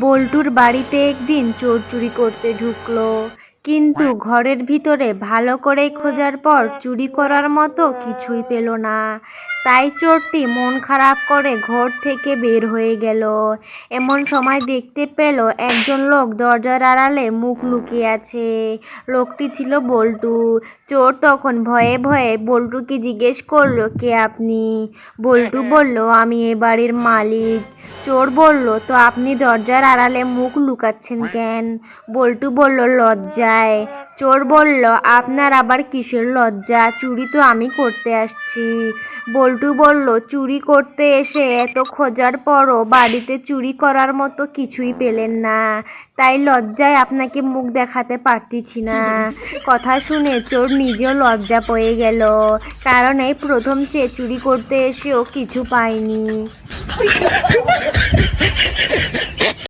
বল্টুর বাড়িতে একদিন চোর চুরি করতে ঢুকলো, কিন্তু ঘরের ভিতরে ভালো করে খোঁজার পর চুরি করার মতো কিছুই পেল না। তাই চোরটি মন খারাপ করে ঘর থেকে বের হয়ে গেল। এমন সময় দেখতে পেল একজন লোক দরজার আড়ালে মুখ লুকিয়ে আছে। লোকটি ছিল বল্টু। চোর তখন ভয়ে ভয়ে বল্টুকে জিজ্ঞেস করলো, কে আপনি? বল্টু বলল, আমি এ বাড়ির মালিক। চোর বলল, তো আপনি দরজার আড়ালে মুখ লুকাচ্ছেন কেন? বল্টু বলল, লজ্জায়। চোর বলল, আপনার আবার কিসের লজ্জা? চুরি তো আমি করতে আসছি। বল্টু বলল, চুরি করতে এসে এত খোঁজার পরও বাড়িতে চুরি করার মতো কিছুই পেলেন না, তাই লজ্জায় আপনাকে মুখ দেখাতে পারতেছি না। কথা শুনে চোর নিজেও লজ্জা পেয়ে গেল, কারণ এই প্রথম সে চুরি করতে এসেও কিছু পায়নি।